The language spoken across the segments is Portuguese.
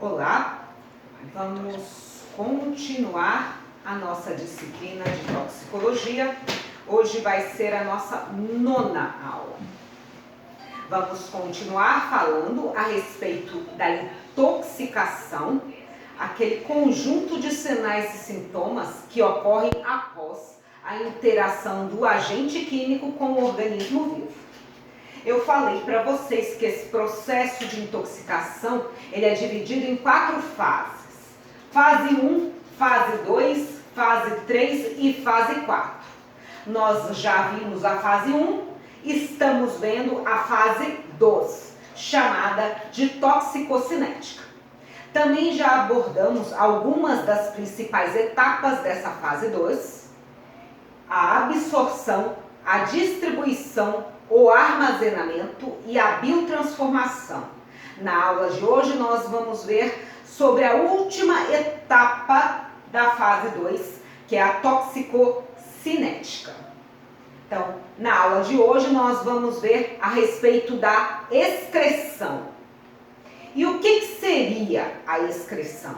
Olá, vamos continuar a nossa disciplina de toxicologia. Hoje vai ser a nossa 9ª aula. Vamos continuar falando a respeito da intoxicação, aquele conjunto de sinais e sintomas que ocorrem após a interação do agente químico com o organismo vivo. Eu falei para vocês que esse processo de intoxicação, ele é dividido em 4 fases. Fase 1, fase 2, fase 3 e fase 4. Nós já vimos a fase 1, estamos vendo a fase 2, chamada de toxicocinética. Também já abordamos algumas das principais etapas dessa fase 2, a absorção, a distribuição, o armazenamento e a biotransformação. Na aula de hoje nós vamos ver sobre a última etapa da fase 2, que é a toxicocinética. Então, na aula de hoje nós vamos ver a respeito da excreção. E o que seria a excreção?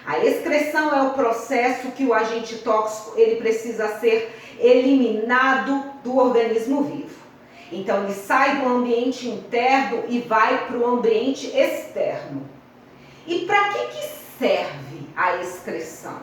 A excreção é o processo que o agente tóxico ele precisa ser eliminado do organismo vivo. Então, ele sai do ambiente interno e vai para o ambiente externo. E para que serve a excreção?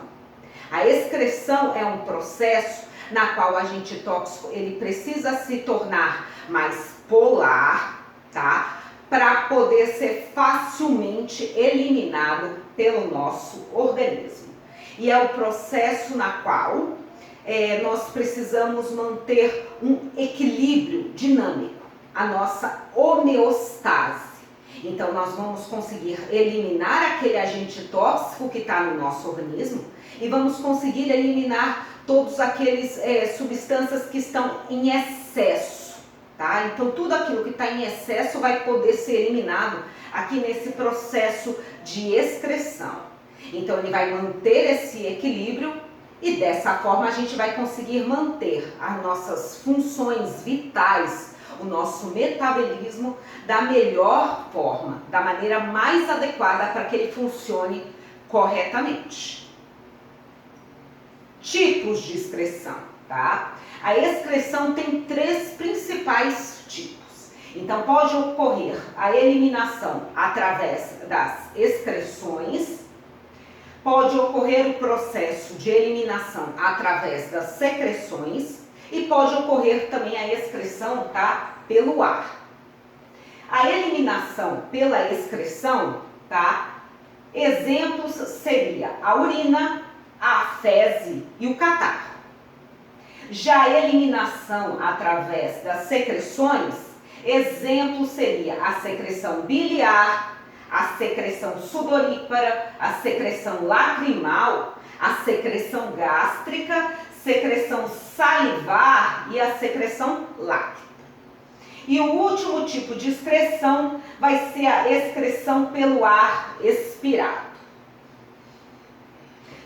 A excreção é um processo na qual o agente tóxico ele precisa se tornar mais polar, tá? Para poder ser facilmente eliminado pelo nosso organismo. E é o processo na qual nós precisamos manter um equilíbrio dinâmico, a nossa homeostase. Então, nós vamos conseguir eliminar aquele agente tóxico que está no nosso organismo e vamos conseguir eliminar todos aqueles substâncias que estão em excesso, tá? Então, tudo aquilo que está em excesso vai poder ser eliminado aqui nesse processo de excreção. Então, ele vai manter esse equilíbrio e dessa forma a gente vai conseguir manter as nossas funções vitais, o nosso metabolismo da melhor forma, da maneira mais adequada para que ele funcione corretamente. Tipos de excreção, tá? A excreção tem 3 principais tipos. Então pode ocorrer a eliminação através das excreções. Pode ocorrer o processo de eliminação através das secreções e pode ocorrer também a excreção, tá, pelo ar. A eliminação pela excreção, tá, exemplos seria a urina, a fezes e o catarro. Já a eliminação através das secreções, exemplo seria a secreção biliar, a secreção sudorípara, a secreção lacrimal, a secreção gástrica, secreção salivar e a secreção láctea. E o último tipo de excreção vai ser a excreção pelo ar expirado.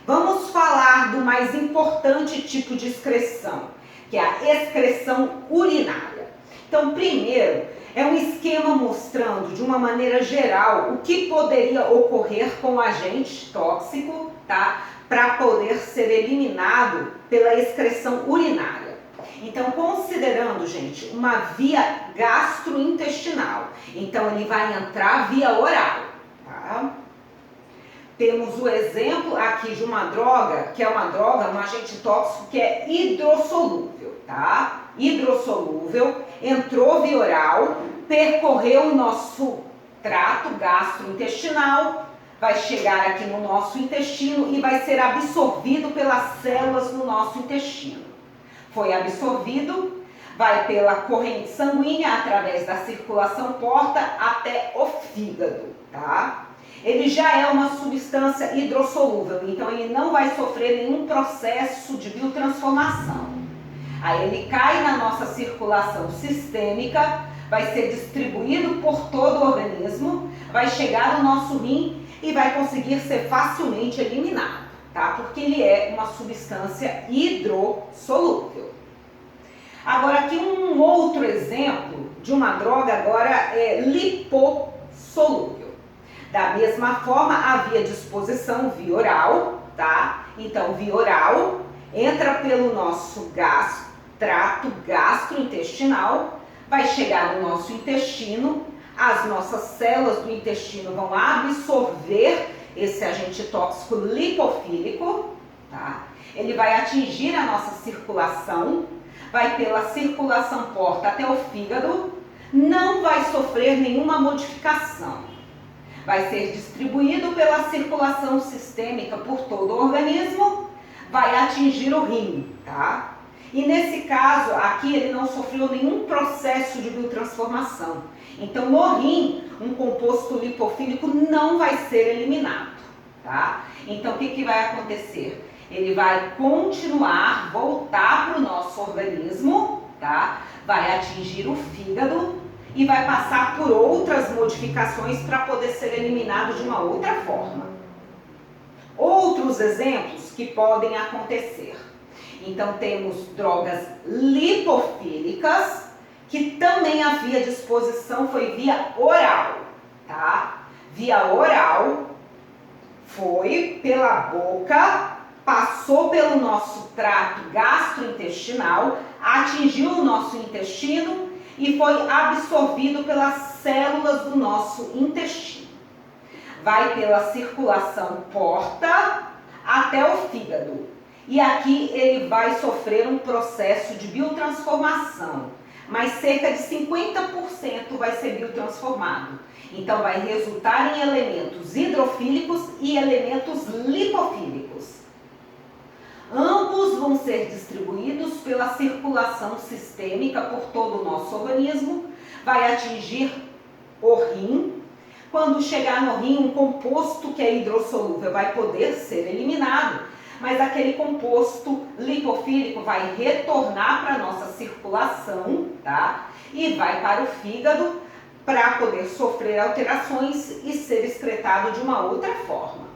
Vamos falar do mais importante tipo de excreção, que é a excreção urinária. Então, primeiro, é um esquema mostrando de uma maneira geral o que poderia ocorrer com o agente tóxico, tá? Para poder ser eliminado pela excreção urinária. Então, considerando, gente, uma via gastrointestinal, então ele vai entrar via oral, tá? Temos o exemplo aqui de uma droga, que é uma droga, um agente tóxico que é hidrossolúvel, tá? Hidrossolúvel, entrou via oral, percorreu o nosso trato gastrointestinal, vai chegar aqui no nosso intestino e vai ser absorvido pelas células no nosso intestino. Foi absorvido, vai pela corrente sanguínea, através da circulação porta até o fígado, tá? Ele já é uma substância hidrossolúvel, então ele não vai sofrer nenhum processo de biotransformação. Aí ele cai na nossa circulação sistêmica, vai ser distribuído por todo o organismo, vai chegar no nosso rim e vai conseguir ser facilmente eliminado, tá? Porque ele é uma substância hidrossolúvel. Agora aqui um outro exemplo de uma droga agora é lipossolúvel. Da mesma forma, a via de exposição via oral, tá? Então, via oral entra pelo nosso trato gastrointestinal, vai chegar no nosso intestino, as nossas células do intestino vão absorver esse agente tóxico lipofílico, tá? Ele vai atingir a nossa circulação, vai pela circulação porta até o fígado, não vai sofrer nenhuma modificação. Vai ser distribuído pela circulação sistêmica por todo o organismo, vai atingir o rim, tá? E nesse caso, aqui ele não sofreu nenhum processo de biotransformação. Então, no rim, um composto lipofílico não vai ser eliminado, tá? Então, o que vai acontecer? Ele vai continuar, voltar para o nosso organismo, tá? Vai atingir o fígado e vai passar por outras modificações para poder ser eliminado de uma outra forma. Outros exemplos que podem acontecer. Então, temos drogas lipofílicas, que também a via de exposição foi via oral, tá? Via oral foi pela boca, passou pelo nosso trato gastrointestinal, atingiu o nosso intestino e foi absorvido pelas células do nosso intestino. Vai pela circulação porta até o fígado. E aqui ele vai sofrer um processo de biotransformação, mas cerca de 50% vai ser biotransformado. Então vai resultar em elementos hidrofílicos e elementos lipofílicos. Ambos vão ser distribuídos pela circulação sistêmica por todo o nosso organismo, vai atingir o rim. Quando chegar no rim, um composto que é hidrossolúvel vai poder ser eliminado, mas aquele composto lipofílico vai retornar para a nossa circulação, tá? E vai para o fígado para poder sofrer alterações e ser excretado de uma outra forma.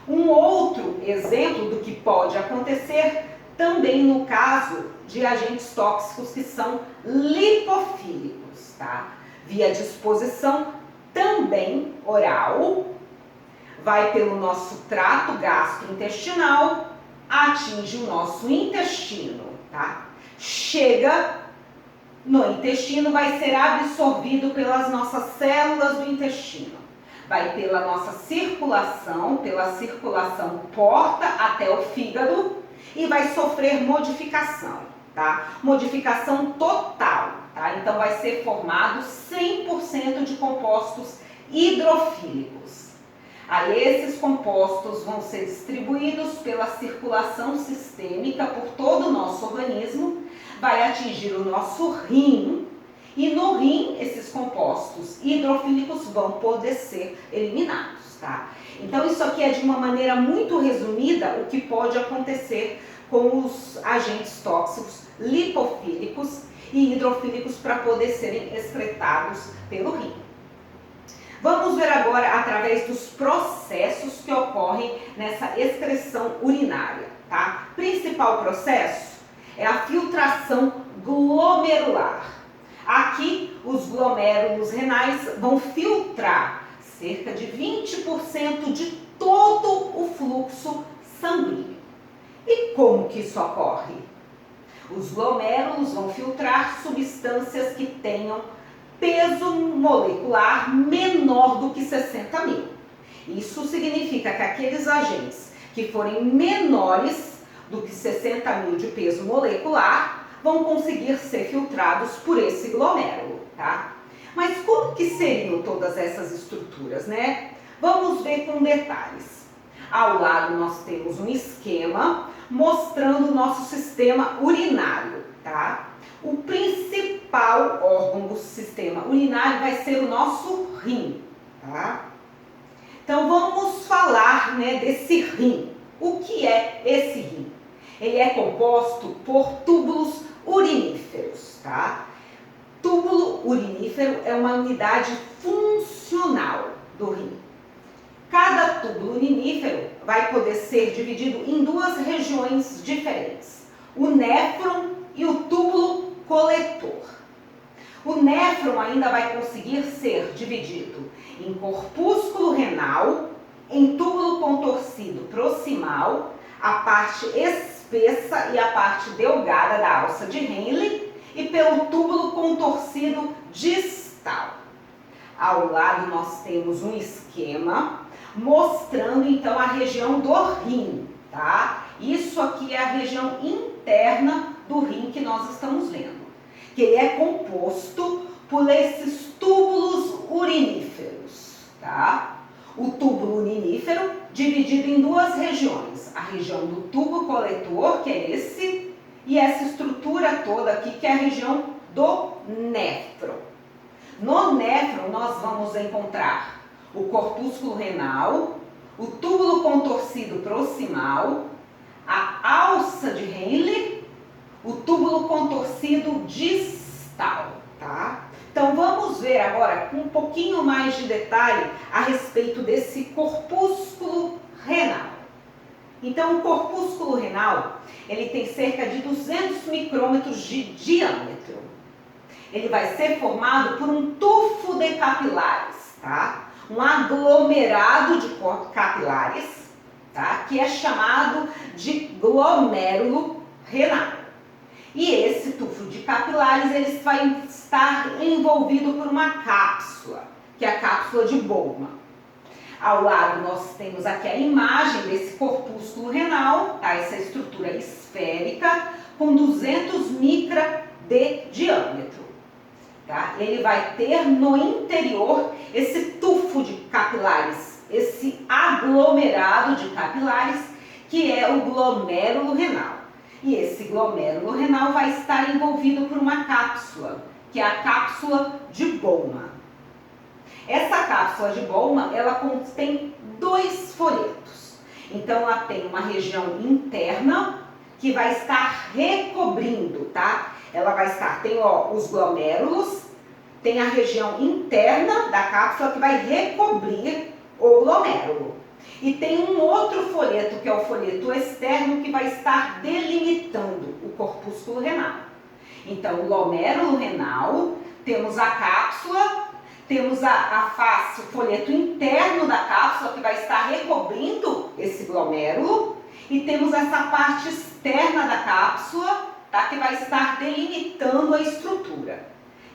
Um outro exemplo do que pode acontecer também no caso de agentes tóxicos que são lipofílicos, tá? Via disposição também oral, vai pelo nosso trato gastrointestinal, atinge o nosso intestino, tá? Chega no intestino, vai ser absorvido pelas nossas células do intestino. Vai pela nossa circulação, porta até o fígado e vai sofrer modificação, tá? Modificação total, tá? Então vai ser formado 100% de compostos hidrofílicos. Aí esses compostos vão ser distribuídos pela circulação sistêmica por todo o nosso organismo, vai atingir o nosso rim, e no rim esses compostos hidrofílicos vão poder ser eliminados, tá? Então isso aqui é de uma maneira muito resumida o que pode acontecer com os agentes tóxicos lipofílicos e hidrofílicos para poder serem excretados pelo rim. Vamos ver agora através dos processos que ocorrem nessa excreção urinária, tá? Principal processo é a filtração glomerular. Aqui, os glomérulos renais vão filtrar cerca de 20% de todo o fluxo sanguíneo. E como que isso ocorre? Os glomérulos vão filtrar substâncias que tenham peso molecular menor do que 60 mil. Isso significa que aqueles agentes que forem menores do que 60 mil de peso molecular vão conseguir ser filtrados por esse glomérulo, tá? Mas como que seriam todas essas estruturas, né? Vamos ver com detalhes. Ao lado nós temos um esquema mostrando o nosso sistema urinário, tá? O principal órgão do sistema urinário vai ser o nosso rim, tá? Então vamos falar, né, desse rim. O que é esse rim? Ele é composto por túbulos uriníferos, tá? Túbulo urinífero é uma unidade funcional do rim. Cada túbulo urinífero vai poder ser dividido em duas regiões diferentes: o néfron e o túbulo coletor. O néfron ainda vai conseguir ser dividido em corpúsculo renal renal, em túbulo contorcido proximal, a parte espessa e a parte delgada da alça de Henle, e pelo túbulo contorcido distal. Ao lado nós temos um esquema mostrando então a região do rim, tá? Isso aqui é a região interna do rim que nós estamos vendo, que ele é composto por esses túbulos uriníferos, tá? O túbulo urinífero dividido em duas regiões, a região do tubo coletor, que é esse, e essa estrutura toda aqui, que é a região do néfron. No néfron nós vamos encontrar o corpúsculo renal, o túbulo contorcido proximal, a alça de Henle, o túbulo contorcido distal, tá? Então vamos ver agora com um pouquinho mais de detalhe a respeito desse corpúsculo renal. Então o corpúsculo renal, ele tem cerca de 200 micrômetros de diâmetro. Ele vai ser formado por um tufo de capilares, tá? Um aglomerado de capilares, tá? Que é chamado de glomérulo renal. E esse tufo de capilares, ele vai estar envolvido por uma cápsula, que é a cápsula de Bowman. Ao lado nós temos aqui a imagem desse corpúsculo renal, tá? Essa estrutura esférica com 200 micra de diâmetro. Tá? Ele vai ter no interior esse tufo de capilares, esse aglomerado de capilares, que é o glomérulo renal. E esse glomérulo renal vai estar envolvido por uma cápsula, que é a cápsula de Bowman. Essa cápsula de Bowman, ela contém 2 folhetos. Então, ela tem uma região interna que vai estar recobrindo, tá? Ela vai estar, tem ó, os glomérulos, tem a região interna da cápsula que vai recobrir o glomérulo. E tem um outro folheto, que é o folheto externo, que vai estar delimitando o corpúsculo renal. Então, o glomérulo renal, temos a cápsula, temos a face, o folheto interno da cápsula, que vai estar recobrindo esse glomérulo, e temos essa parte externa da cápsula, tá, que vai estar delimitando a estrutura.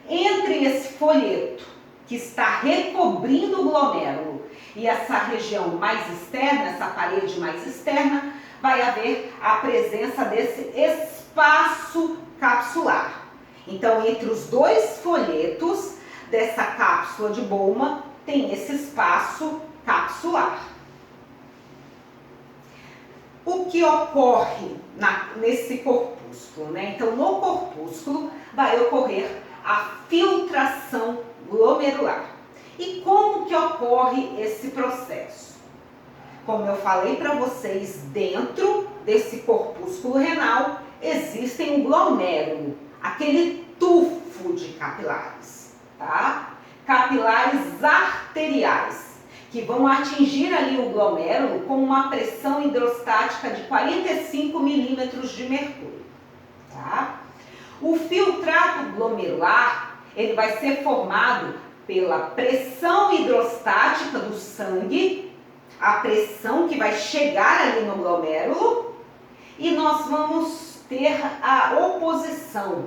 Entre esse folheto, que está recobrindo o glomérulo, e essa região mais externa, essa parede mais externa, vai haver a presença desse espaço capsular. Então, entre os 2 folhetos dessa cápsula de Bowman, tem esse espaço capsular. O que ocorre nesse corpúsculo, né? Então, no corpúsculo vai ocorrer a filtração glomerular. E como que ocorre esse processo? Como eu falei para vocês, dentro desse corpúsculo renal existem um glomérulo, aquele tufo de capilares, tá? Capilares arteriais, que vão atingir ali o glomérulo com uma pressão hidrostática de 45 milímetros de mercúrio, tá? O filtrato glomerular, ele vai ser formado pela pressão hidrostática do sangue, a pressão que vai chegar ali no glomérulo, e nós vamos ter a oposição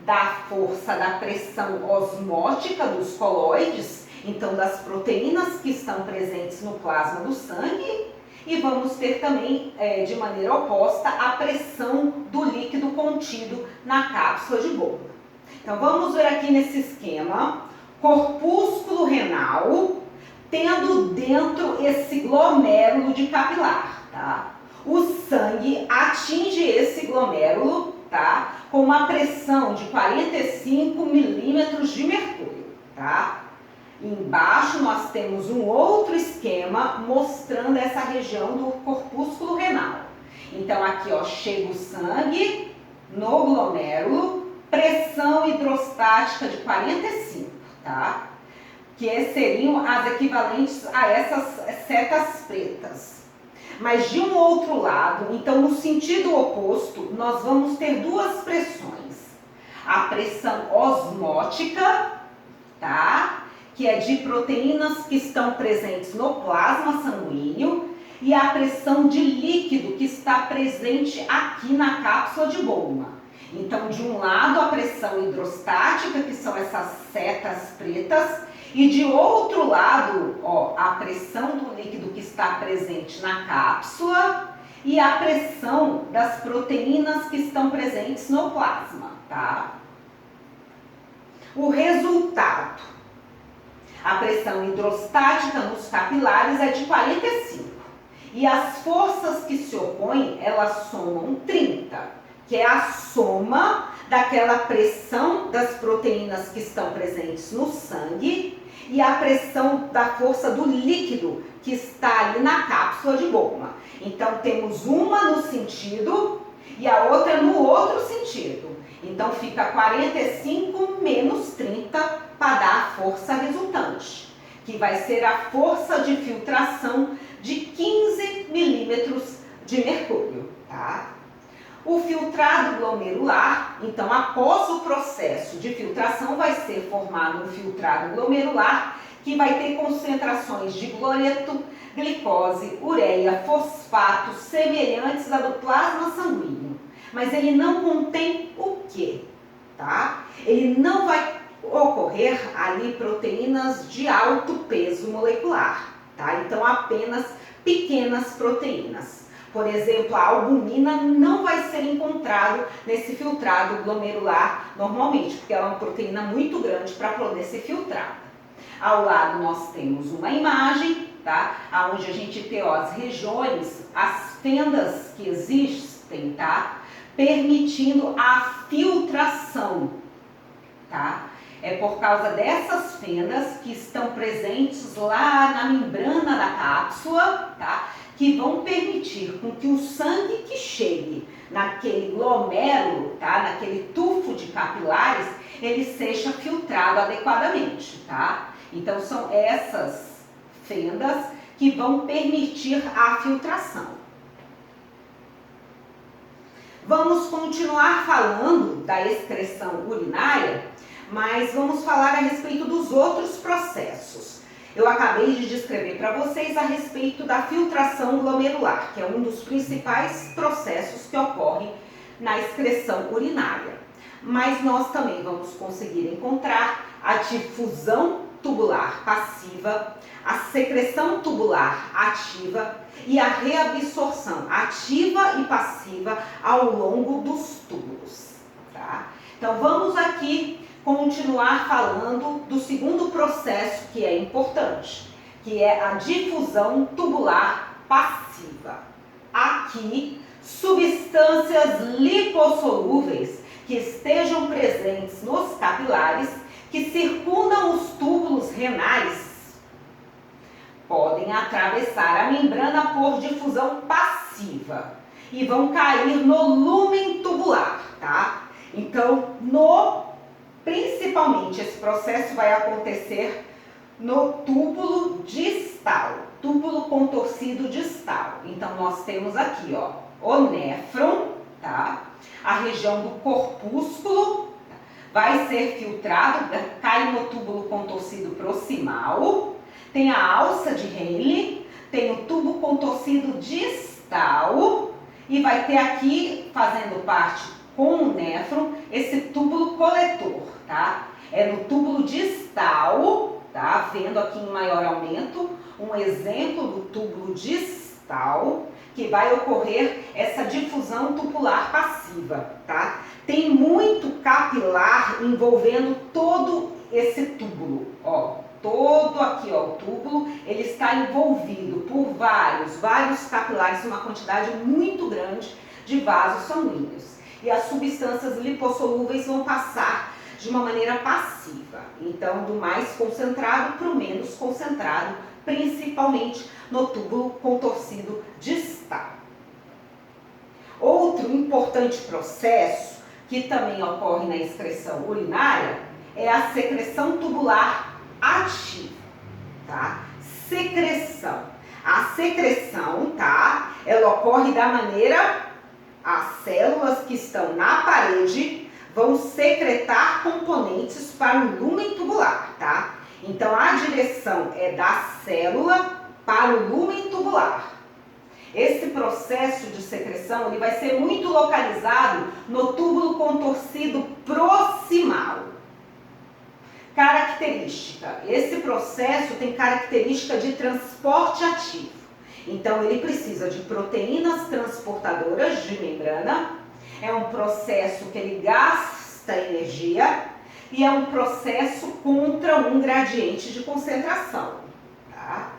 da força da pressão osmótica dos coloides, então das proteínas que estão presentes no plasma do sangue, e vamos ter também, de maneira oposta, a pressão do líquido contido na cápsula de Bowman. Então vamos ver aqui nesse esquema, corpúsculo renal, tendo dentro esse glomérulo de capilar, tá? O sangue atinge esse glomérulo, tá? Com uma pressão de 45 milímetros de mercúrio, tá? Embaixo nós temos um outro esquema mostrando essa região do corpúsculo renal. Então aqui, ó, chega o sangue no glomérulo, pressão hidrostática de 45, tá? Que seriam as equivalentes a essas setas pretas. Mas de um outro lado, então no sentido oposto, nós vamos ter 2 pressões. A pressão osmótica, tá? que é de proteínas que estão presentes no plasma sanguíneo, e a pressão de líquido que está presente aqui na cápsula de Bowman. Então, de um lado, a pressão hidrostática, que são essas setas pretas, e de outro lado, ó, a pressão do líquido que está presente na cápsula e a pressão das proteínas que estão presentes no plasma, tá? O resultado: a pressão hidrostática nos capilares é de 45 e as forças que se opõem, elas somam 30, que é a soma daquela pressão das proteínas que estão presentes no sangue e a pressão da força do líquido que está ali na cápsula de Bowman. Então, temos uma no sentido e a outra no outro sentido. Então, fica 45 menos 30 para dar a força resultante, que vai ser a força de filtração de 15 milímetros de mercúrio, tá? O filtrado glomerular, então, após o processo de filtração, vai ser formado um filtrado glomerular que vai ter concentrações de cloreto, glicose, ureia, fosfato semelhantes à do plasma sanguíneo. Mas ele não contém o quê? Tá? Ele não vai ocorrer ali proteínas de alto peso molecular, tá? Então, apenas pequenas proteínas. Por exemplo, a albumina não vai ser encontrado nesse filtrado glomerular normalmente, porque ela é uma proteína muito grande para poder ser filtrada. Ao lado nós temos uma imagem, tá? Onde a gente tem, ó, as regiões, as fendas que existem, tá? Permitindo a filtração, tá? É por causa dessas fendas que estão presentes lá na membrana da cápsula, tá? Que vão permitir com que o sangue que chegue naquele glomérulo, tá? Naquele tufo de capilares, ele seja filtrado adequadamente, tá? Então, são essas fendas que vão permitir a filtração. Vamos continuar falando da excreção urinária, mas vamos falar a respeito dos outros processos. Eu acabei de descrever para vocês a respeito da filtração glomerular, que é um dos principais processos que ocorrem na excreção urinária. Mas nós também vamos conseguir encontrar a difusão tubular passiva, a secreção tubular ativa e a reabsorção ativa e passiva ao longo dos túbulos, tá? Então, vamos aqui continuar falando do segundo processo que é importante, que é a difusão tubular passiva. Aqui, substâncias lipossolúveis que estejam presentes nos capilares, que circundam os túbulos renais, podem atravessar a membrana por difusão passiva e vão cair no lúmen tubular, tá? Então, principalmente esse processo vai acontecer no túbulo distal, túbulo contorcido distal. Então, nós temos aqui, ó, o néfron, tá? A região do corpúsculo vai ser filtrado, cai no túbulo contorcido proximal, tem a alça de Henle, tem o tubo contorcido distal e vai ter aqui, fazendo parte com o néfron, esse túbulo coletor, tá? É no túbulo distal, tá? Vendo aqui em maior aumento, um exemplo do túbulo distal, que vai ocorrer essa difusão tubular passiva, tá? Tem muito capilar envolvendo todo esse túbulo, ó. Todo aqui, ó, o túbulo, ele está envolvido por vários capilares, uma quantidade muito grande de vasos sanguíneos. E as substâncias lipossolúveis vão passar de uma maneira passiva. Então, do mais concentrado para o menos concentrado, principalmente no túbulo contorcido distal. Outro importante processo que também ocorre na excreção urinária é a secreção tubular ativa, tá? Secreção. A secreção, tá? Ela ocorre da maneira, as células que estão na parede vão secretar componentes para o lúmen tubular, tá? Então, a direção é da célula para o lúmen tubular. Esse processo de secreção ele vai ser muito localizado no túbulo contorcido proximal. Característica: esse processo tem característica de transporte ativo. Então, ele precisa de proteínas transportadoras de membrana. É um processo que ele gasta energia e é um processo contra um gradiente de concentração. Tá?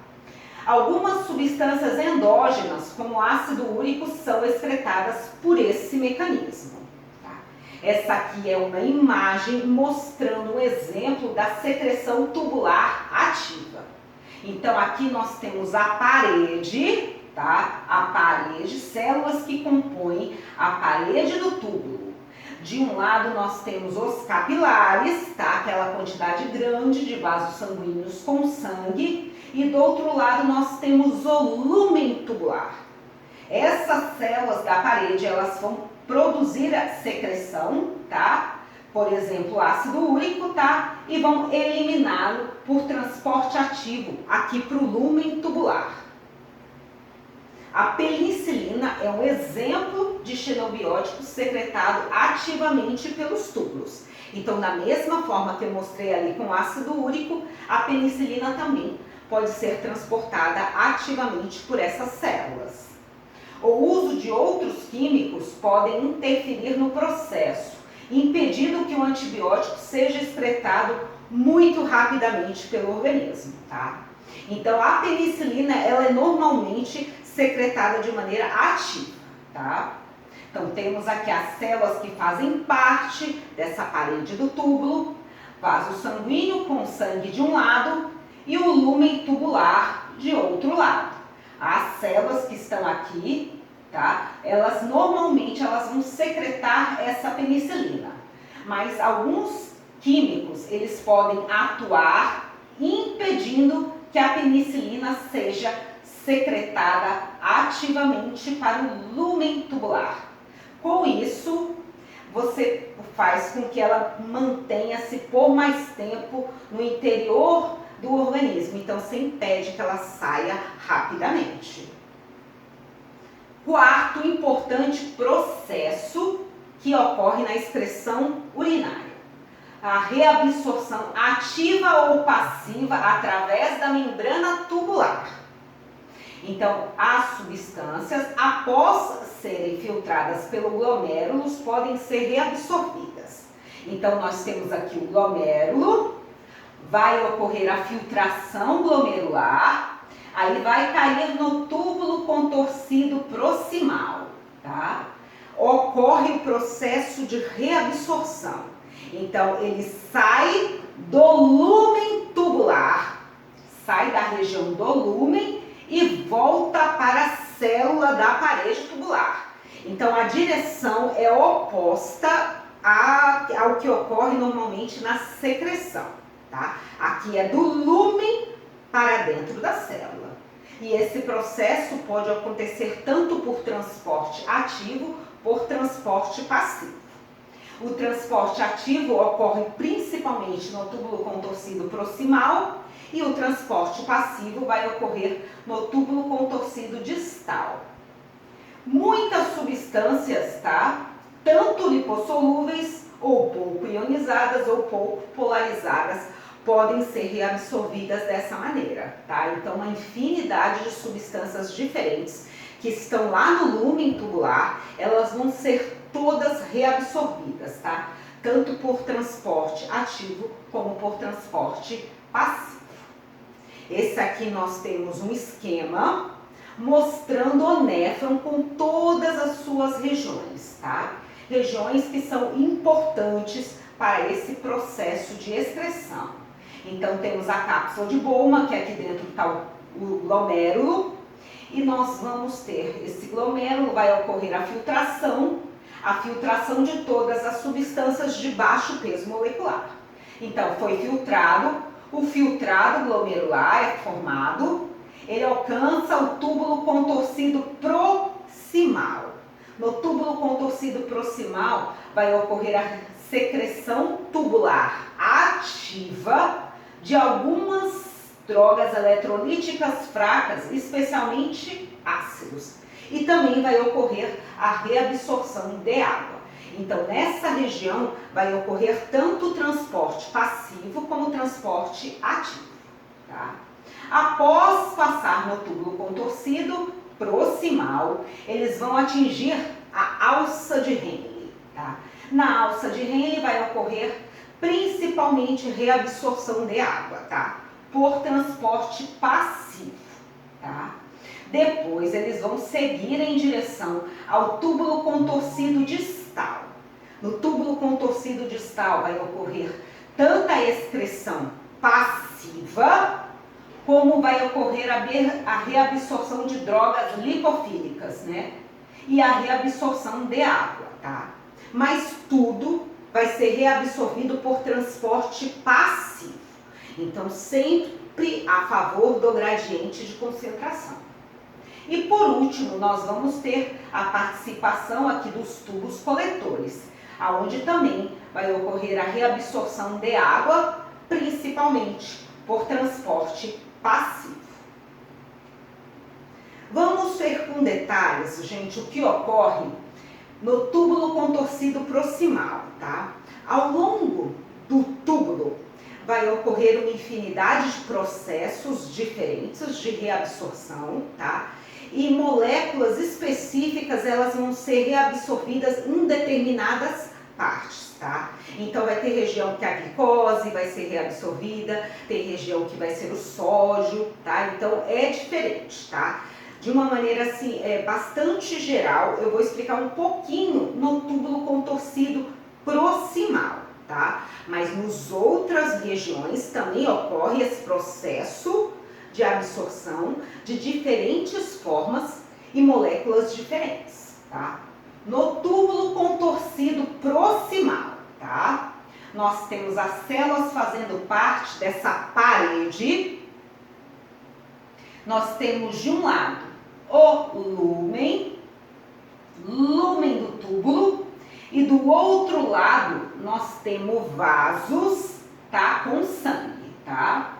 Algumas substâncias endógenas, como ácido úrico, são excretadas por esse mecanismo. Tá? Essa aqui é uma imagem mostrando um exemplo da secreção tubular ativa. Então, aqui nós temos a parede, tá? A parede, células que compõem a parede do túbulo. De um lado nós temos os capilares, tá? Aquela quantidade grande de vasos sanguíneos com sangue. E do outro lado nós temos o lúmen tubular. Essas células da parede, elas vão produzir a secreção, tá? Por exemplo, ácido úrico, tá? E vão eliminá-lo por transporte ativo aqui para o lúmen tubular. A penicilina é um exemplo de xenobiótico secretado ativamente pelos túbulos. Então, da mesma forma que eu mostrei ali com ácido úrico, a penicilina também pode ser transportada ativamente por essas células. O uso de outros químicos podem interferir no processo, impedindo que o antibiótico seja excretado muito rapidamente pelo organismo, tá? Então, a penicilina, ela é normalmente secretada de maneira ativa, tá? Então, temos aqui as células que fazem parte dessa parede do túbulo, vaso sanguíneo com sangue de um lado e o lúmen tubular de outro lado. As células que estão aqui, tá? Elas normalmente vão secretar essa penicilina, mas alguns químicos eles podem atuar impedindo que a penicilina seja secretada ativamente para o lúmen tubular. Com isso, você faz com que ela mantenha-se por mais tempo no interior do organismo, então você impede que ela saia rapidamente. Quarto importante processo que ocorre na excreção urinária: a reabsorção ativa ou passiva através da membrana tubular. Então, as substâncias, após serem filtradas pelo glomérulos, podem ser reabsorvidas. Então, nós temos aqui o glomérulo, vai ocorrer a filtração glomerular, aí vai cair no túbulo contorcido proximal, tá? Ocorre o processo de reabsorção. Então, ele sai do lúmen tubular, sai da região do lúmen e volta para a célula da parede tubular. Então, a direção é oposta ao que ocorre normalmente na secreção, tá? Aqui é do lúmen para dentro da célula. E esse processo pode acontecer tanto por transporte ativo, por transporte passivo. O transporte ativo ocorre principalmente no túbulo contorcido proximal e o transporte passivo vai ocorrer no túbulo contorcido distal. Muitas substâncias, tá? Tanto lipossolúveis ou pouco ionizadas ou pouco polarizadas podem ser reabsorvidas dessa maneira, tá? Então, uma infinidade de substâncias diferentes que estão lá no lúmen tubular, elas vão ser todas reabsorvidas, tá? Tanto por transporte ativo como por transporte passivo. Esse aqui nós temos um esquema mostrando o néfron com todas as suas regiões, tá? Regiões que são importantes para esse processo de excreção. Então, temos a cápsula de Bowman, que aqui dentro está o glomérulo, e nós vamos ter esse glomérulo, vai ocorrer a filtração de todas as substâncias de baixo peso molecular. Então, foi filtrado, o filtrado glomerular é formado, ele alcança o túbulo contorcido proximal. No túbulo contorcido proximal vai ocorrer a secreção tubular ativa de algumas drogas eletrolíticas fracas, especialmente ácidos. E também vai ocorrer a reabsorção de água. Então, nessa região vai ocorrer tanto o transporte passivo como o transporte ativo. Tá? Após passar no túbulo contorcido proximal, eles vão atingir a alça de Henle. Tá? Na alça de Henle vai ocorrer principalmente reabsorção de água, tá? Por transporte passivo. Tá? Depois eles vão seguir em direção ao túbulo contorcido distal. No túbulo contorcido distal vai ocorrer tanto a excreção passiva, como vai ocorrer a reabsorção de drogas lipofílicas, né? E a reabsorção de água, tá? Mas tudo vai ser reabsorvido por transporte passivo. Então, sempre a favor do gradiente de concentração. E por último, nós vamos ter a participação aqui dos tubos coletores, aonde também vai ocorrer a reabsorção de água, principalmente por transporte passivo. Vamos ver com detalhes, gente, o que ocorre no túbulo contorcido proximal, tá? Ao longo do túbulo vai ocorrer uma infinidade de processos diferentes de reabsorção, tá? E moléculas específicas, elas vão ser reabsorvidas em determinadas partes, tá? Então vai ter região que a glicose vai ser reabsorvida, tem região que vai ser o sódio, tá? Então é diferente, tá? De uma maneira assim, bastante geral, eu vou explicar um pouquinho no túbulo contorcido proximal, tá? Mas nas outras regiões também ocorre esse processo de absorção de diferentes formas e moléculas diferentes, tá? No túbulo contorcido proximal, tá? Nós temos as células fazendo parte dessa parede. Nós temos de um lado o lumen do túbulo, e do outro lado nós temos vasos, tá? Com sangue, tá?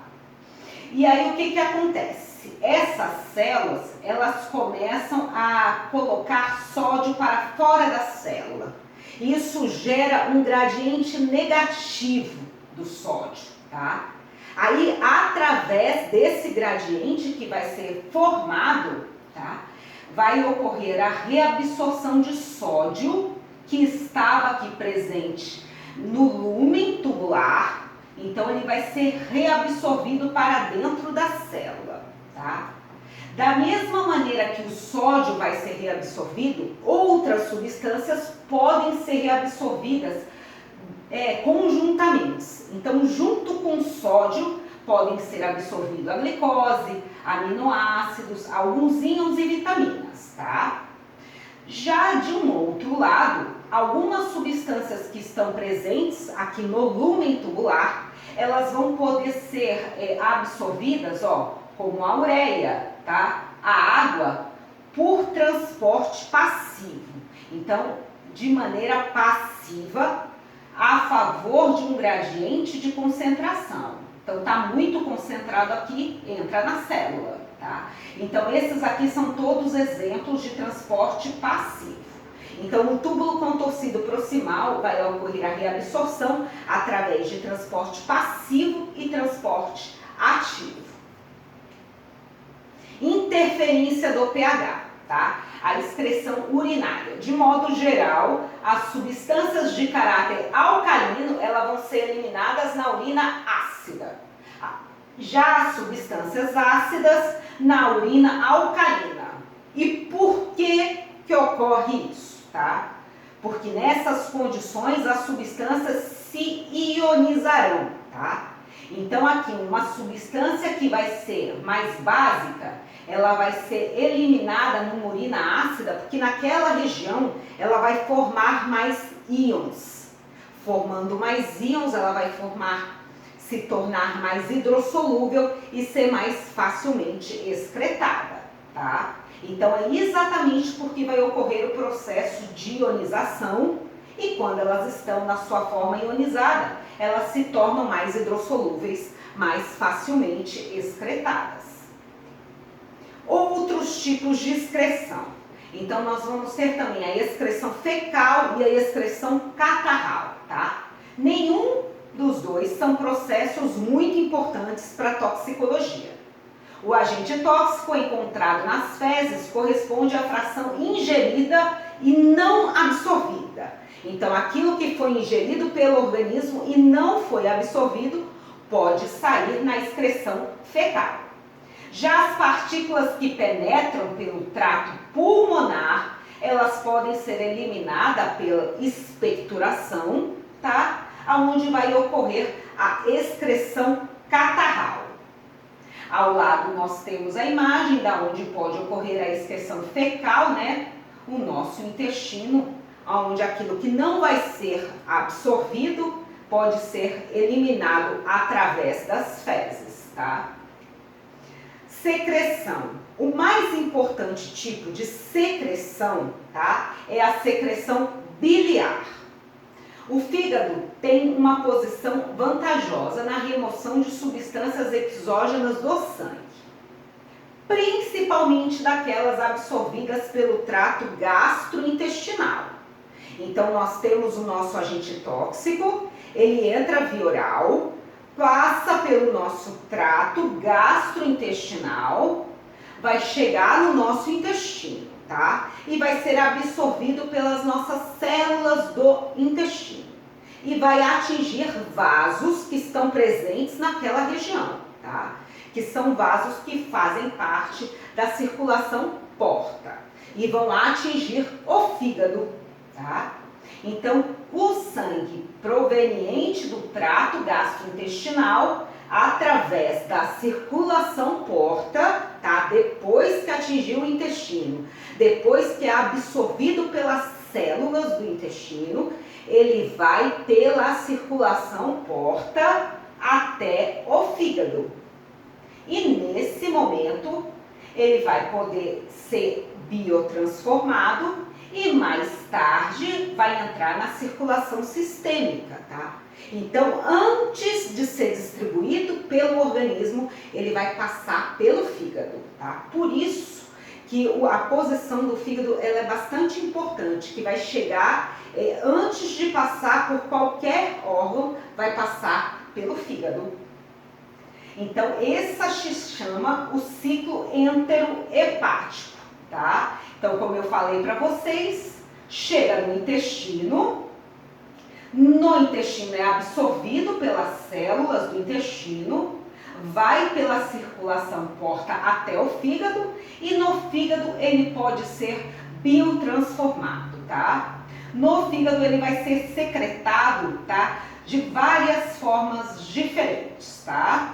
E aí o que acontece? Essas células, elas começam a colocar sódio para fora da célula. Isso gera um gradiente negativo do sódio, tá? Aí, através desse gradiente que vai ser formado, tá? Vai ocorrer a reabsorção de sódio que estava aqui presente no lumen tubular. Então, ele vai ser reabsorvido para dentro da célula, tá? Da mesma maneira que o sódio vai ser reabsorvido, outras substâncias podem ser reabsorvidas conjuntamente. Então, junto com o sódio, podem ser absorvidos a glicose, aminoácidos, alguns íons e vitaminas, tá? Já de um outro lado, algumas substâncias que estão presentes aqui no lumen tubular, elas vão poder ser absorvidas, ó, como a ureia, tá? A água, por transporte passivo. Então, de maneira passiva, a favor de um gradiente de concentração. Então, está muito concentrado aqui, entra na célula, tá? Então, esses aqui são todos exemplos de transporte passivo. Então, no túbulo contorcido proximal vai ocorrer a reabsorção através de transporte passivo e transporte ativo. Interferência do pH, tá? A excreção urinária. De modo geral, as substâncias de caráter alcalino, elas vão ser eliminadas na urina ácida. Já as substâncias ácidas na urina alcalina. E por que ocorre isso, tá? Porque nessas condições as substâncias se ionizarão, tá? Então aqui uma substância que vai ser mais básica, ela vai ser eliminada numa urina ácida, porque naquela região ela vai formar mais íons. Formando mais íons, ela vai se tornar mais hidrossolúvel e ser mais facilmente excretada, tá? Então é exatamente porque vai ocorrer o processo de ionização, e quando elas estão na sua forma ionizada, elas se tornam mais hidrossolúveis, mais facilmente excretadas. Outros tipos de excreção. Então, nós vamos ter também a excreção fecal e a excreção catarral, tá? Nenhum dos dois são processos muito importantes para a toxicologia. O agente tóxico encontrado nas fezes corresponde à fração ingerida e não absorvida. Então, aquilo que foi ingerido pelo organismo e não foi absorvido pode sair na excreção fecal. Já as partículas que penetram pelo trato pulmonar, elas podem ser eliminadas pela expectoração, tá? Onde vai ocorrer a excreção catarral. Ao lado nós temos a imagem da onde pode ocorrer a excreção fecal, né? O nosso intestino, onde aquilo que não vai ser absorvido pode ser eliminado através das fezes, tá? Secreção. O mais importante tipo de secreção, tá? É a secreção biliar. O fígado tem uma posição vantajosa na remoção de substâncias exógenas do sangue, principalmente daquelas absorvidas pelo trato gastrointestinal. Então, nós temos o nosso agente tóxico, ele entra via oral, passa pelo nosso trato gastrointestinal, vai chegar no nosso intestino, tá? E vai ser absorvido pelas nossas células do intestino. E vai atingir vasos que estão presentes naquela região, tá? Que são vasos que fazem parte da circulação porta. E vão atingir o fígado, tá? Então, o sangue proveniente do trato gastrointestinal, através da circulação porta, tá? Depois que atingiu o intestino, depois que é absorvido pelas células do intestino, ele vai pela circulação porta até o fígado. E nesse momento, ele vai poder ser biotransformado e mais tarde vai entrar na circulação sistêmica, tá? Então, antes de ser distribuído pelo organismo, ele vai passar pelo fígado, tá? Por isso que a posição do fígado ela é bastante importante, que vai chegar, antes de passar por qualquer órgão, vai passar pelo fígado. Então, essa se chama o ciclo enterohepático, tá? Então, como eu falei para vocês, chega no intestino é absorvido pelas células do intestino, vai pela circulação porta até o fígado e no fígado ele pode ser biotransformado, tá? No fígado ele vai ser secretado, tá? De várias formas diferentes, tá?